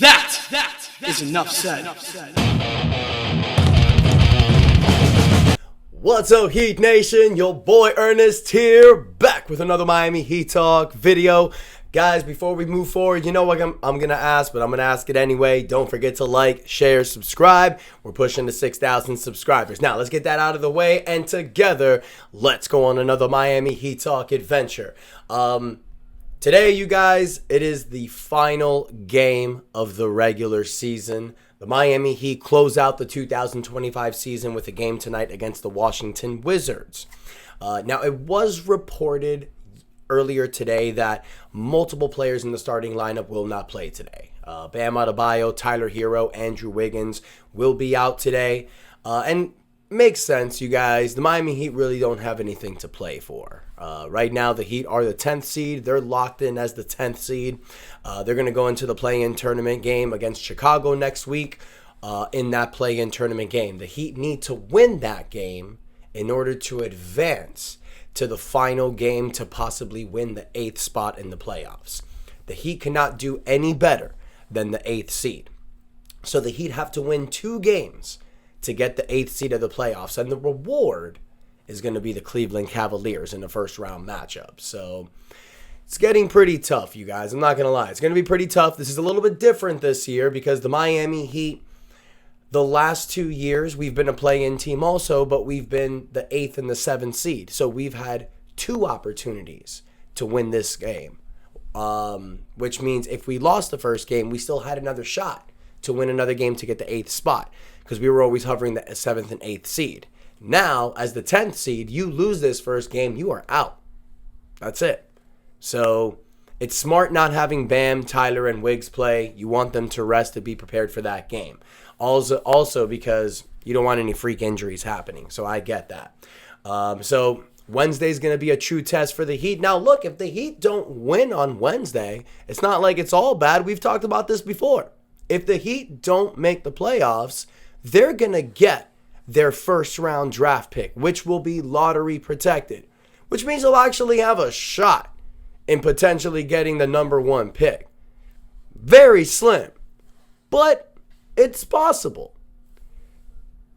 That is enough said. What's up, Heat Nation? Your boy Ernest here, back with another Miami Heat Talk video. Guys, before we move forward, you know what I'm going to ask, but I'm going to ask it anyway. Don't forget to like, share, subscribe. We're pushing to 6,000 subscribers. Now, let's get that out of the way, and together, let's go on another Miami Heat Talk adventure. Today, you guys, it is the final game of the regular season. The Miami Heat close out the 2025 season with a game tonight against the Washington Wizards. Now, it was reported earlier today that multiple players in the starting lineup will not play today. Bam Adebayo, Tyler Hero, Andrew Wiggins will be out today. And makes sense, you guys. The Miami Heat really don't have anything to play for. Right now, the Heat are the 10th seed. They're locked in as the 10th seed. They're going to go into the play-in tournament game against Chicago next week. In that play-in tournament game, the Heat need to win that game in order to advance to the final game to possibly win the 8th spot in the playoffs. The Heat cannot do any better than the 8th seed. So the Heat have to win 2 games to get the 8th seed of the playoffs, and the reward is going to be the Cleveland Cavaliers in the first round matchup. So it's getting pretty tough, you guys. I'm not going to lie. It's going to be pretty tough. This is a little bit different this year because the Miami Heat, the last 2 years, we've been a play-in team also, but we've been the 8th and the 7th seed. So we've had 2 opportunities to win this game, which means if we lost the first game, we still had another shot to win another game to get the 8th spot because we were always hovering the 7th and 8th seed. Now, as the 10th seed, you lose this first game, you are out. That's it. So it's smart not having Bam, Tyler, and Wiggs play. You want them to rest to be prepared for that game. Also because you don't want any freak injuries happening. So I get that. So Wednesday's going to be a true test for the Heat. Now, look, if the Heat don't win on Wednesday, it's not like it's all bad. We've talked about this before. If the Heat don't make the playoffs, they're going to get their first round draft pick, which will be lottery protected, which means they'll actually have a shot in potentially getting the number 1 pick. Very slim, but it's possible.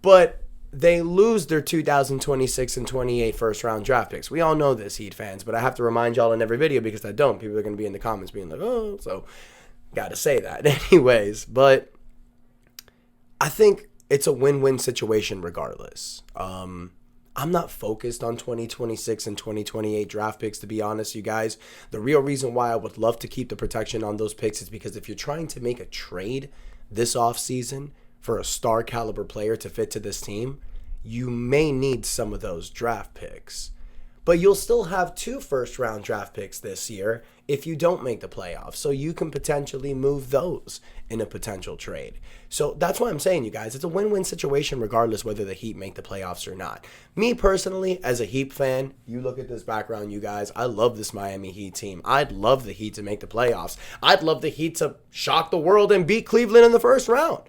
But they lose their 2026 and 28 first round draft picks. We all know this, Heat fans, but I have to remind y'all in every video because I don't. People are going to be in the comments being like, oh, so got to say that. Anyways, but I think it's a win-win situation regardless. I'm not focused on 2026 and 2028 draft picks, to be honest, you guys. The real reason why I would love to keep the protection on those picks is because if you're trying to make a trade this offseason for a star caliber player to fit to this team, you may need some of those draft picks. But you'll still have 2 first-round draft picks this year if you don't make the playoffs. So you can potentially move those in a potential trade. So that's why I'm saying, you guys, it's a win-win situation regardless whether the Heat make the playoffs or not. Me personally, as a Heat fan, you look at this background, you guys, I love this Miami Heat team. I'd love the Heat to make the playoffs. I'd love the Heat to shock the world and beat Cleveland in the first round.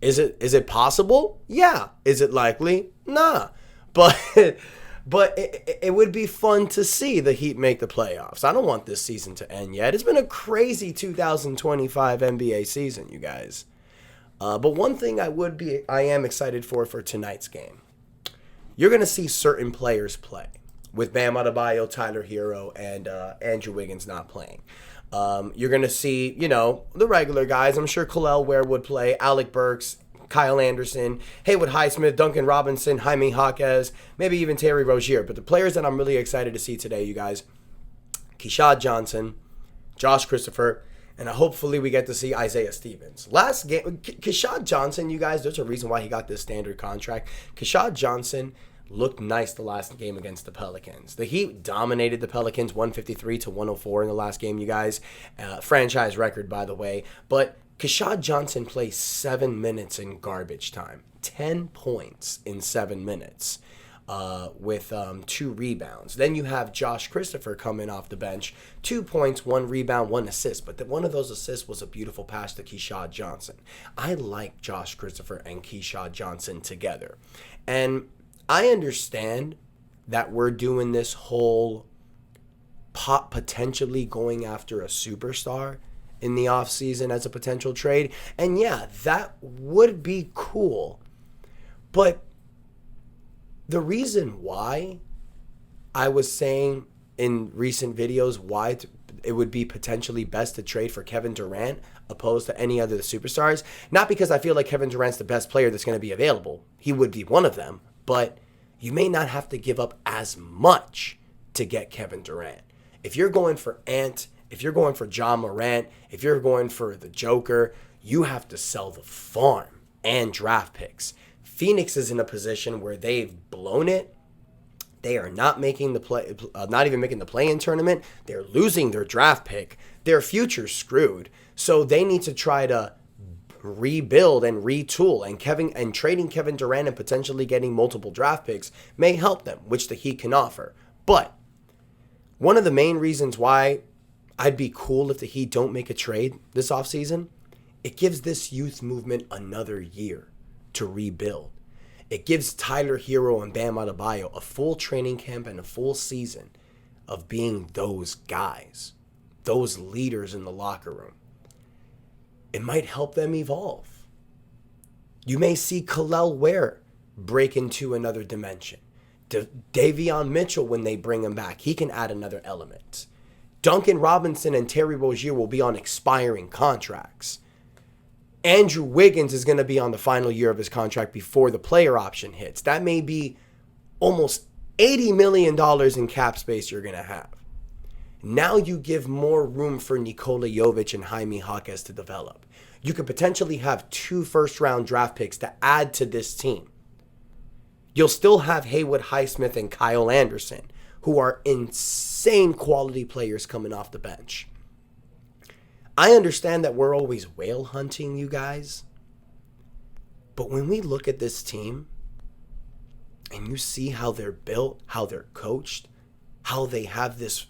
Is it possible? Yeah. Is it likely? Nah. But it would be fun to see the Heat make the playoffs. I don't want this season to end yet. It's been a crazy 2025 NBA season, you guys. But one thing I am excited for tonight's game. You're going to see certain players play with Bam Adebayo, Tyler Hero, and Andrew Wiggins not playing. You're going to see, the regular guys. I'm sure Khalil Ware would play, Alec Burks, Kyle Anderson, Haywood Highsmith, Duncan Robinson, Jaime Jaquez, maybe even Terry Rozier. But the players that I'm really excited to see today, you guys, Keyshawn Johnson, Josh Christopher, and hopefully we get to see Isaiah Stevens. Last game, Keyshawn Johnson, you guys, there's a reason why he got this standard contract. Keyshawn Johnson looked nice the last game against the Pelicans. The Heat dominated the Pelicans 153-104 in the last game, you guys. Franchise record, by the way. But Keyshawn Johnson plays 7 minutes in garbage time. 10 points in 7 minutes with 2 rebounds. Then you have Josh Christopher coming off the bench. 2 points, 1 rebound, 1 assist. But one of those assists was a beautiful pass to Keyshawn Johnson. I like Josh Christopher and Keyshawn Johnson together. And I understand that we're doing this whole potentially going after a superstar in the offseason as a potential trade. And yeah, that would be cool. But the reason why I was saying in recent videos why it would be potentially best to trade for Kevin Durant opposed to any other superstars, not because I feel like Kevin Durant's the best player that's going to be available. He would be one of them, but you may not have to give up as much to get Kevin Durant. If you're going for Ant, if you're going for John Morant, if you're going for the Joker, you have to sell the farm and draft picks. Phoenix is in a position where they've blown it. They are not making not even making the play-in tournament. They're losing their draft pick. Their future's screwed. So they need to try to rebuild and retool. And trading Kevin Durant and potentially getting multiple draft picks may help them, which the Heat can offer. But one of the main reasons why I'd be cool if the Heat don't make a trade this offseason, it gives this youth movement another year to rebuild. It gives Tyler Hero and Bam Adebayo a full training camp and a full season of being those guys, those leaders in the locker room. It might help them evolve. You may see Khalil Ware break into another dimension. Davion Mitchell, when they bring him back, he can add another element. Duncan Robinson and Terry Rozier will be on expiring contracts. Andrew Wiggins is going to be on the final year of his contract before the player option hits. That may be almost $80 million in cap space you're going to have. Now you give more room for Nikola Jovic and Jaime Jaquez to develop. You could potentially have 2 first-round draft picks to add to this team. You'll still have Haywood Highsmith and Kyle Anderson, who are insane quality players coming off the bench. I understand that we're always whale hunting, you guys. But when we look at this team and you see how they're built, how they're coached, how they have this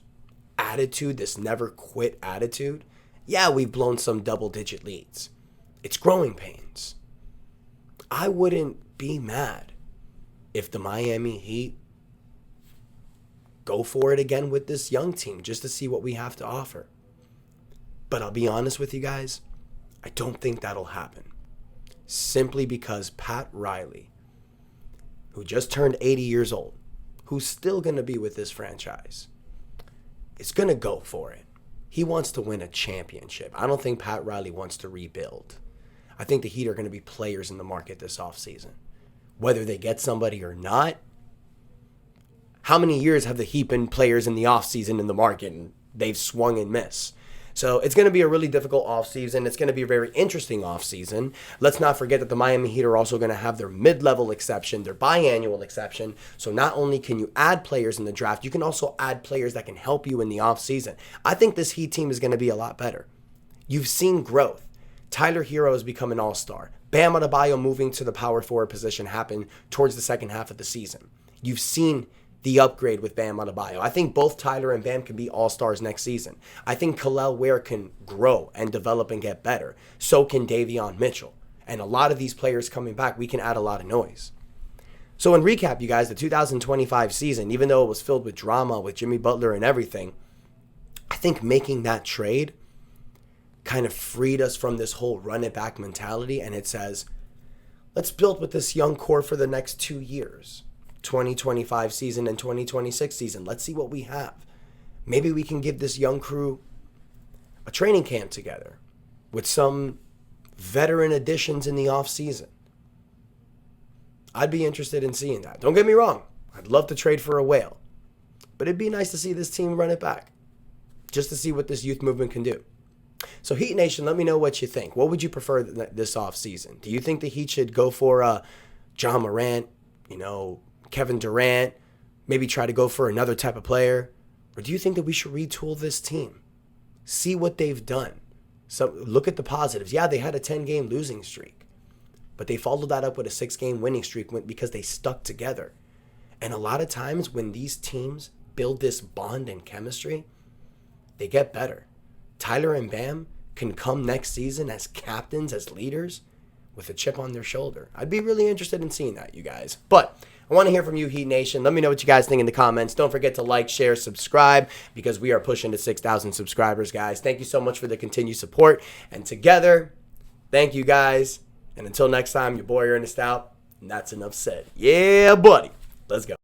attitude, this never quit attitude, yeah, we've blown some double-digit leads. It's growing pains. I wouldn't be mad if the Miami Heat go for it again with this young team just to see what we have to offer. But I'll be honest with you guys, I don't think that'll happen. Simply because Pat Riley, who just turned 80 years old, who's still going to be with this franchise, is going to go for it. He wants to win a championship. I don't think Pat Riley wants to rebuild. I think the Heat are going to be players in the market this offseason. Whether they get somebody or not, how many years have the Heat been players in the offseason in the market and they've swung and missed? So it's going to be a really difficult offseason. It's going to be a very interesting offseason. Let's not forget that the Miami Heat are also going to have their mid-level exception, their biannual exception. So not only can you add players in the draft, you can also add players that can help you in the offseason. I think this Heat team is going to be a lot better. You've seen growth. Tyler Hero has become an all-star. Bam Adebayo moving to the power forward position happened towards the second half of the season. You've seen the upgrade with Bam Adebayo. I think both Tyler and Bam can be all-stars next season. I think Khalil Ware can grow and develop and get better. So can Davion Mitchell. And a lot of these players coming back, we can add a lot of noise. So in recap, you guys, the 2025 season, even though it was filled with drama with Jimmy Butler and everything, I think making that trade kind of freed us from this whole run-it-back mentality. And it says, let's build with this young core for the next 2 years. 2025 season and 2026 season. Let's see what we have. Maybe we can give this young crew a training camp together with some veteran additions in the off season. I'd be interested in seeing that. Don't get me wrong. I'd love to trade for a whale. But it'd be nice to see this team run it back. Just to see what this youth movement can do. So Heat Nation, let me know what you think. What would you prefer this off season? Do you think the Heat should go for John Morant, Kevin Durant, maybe try to go for another type of player? Or do you think that we should retool this team? See what they've done. So look at the positives. Yeah, they had a 10-game losing streak, but they followed that up with a 6-game winning streak because they stuck together. And a lot of times when these teams build this bond and chemistry, they get better. Tyler and Bam can come next season as captains, as leaders, with a chip on their shoulder. I'd be really interested in seeing that, you guys. But I want to hear from you, Heat Nation. Let me know what you guys think in the comments. Don't forget to like, share, subscribe, because we are pushing to 6,000 subscribers, guys. Thank you so much for the continued support. And together, thank you, guys. And until next time, your boy Ernest out. And that's enough said. Yeah, buddy. Let's go.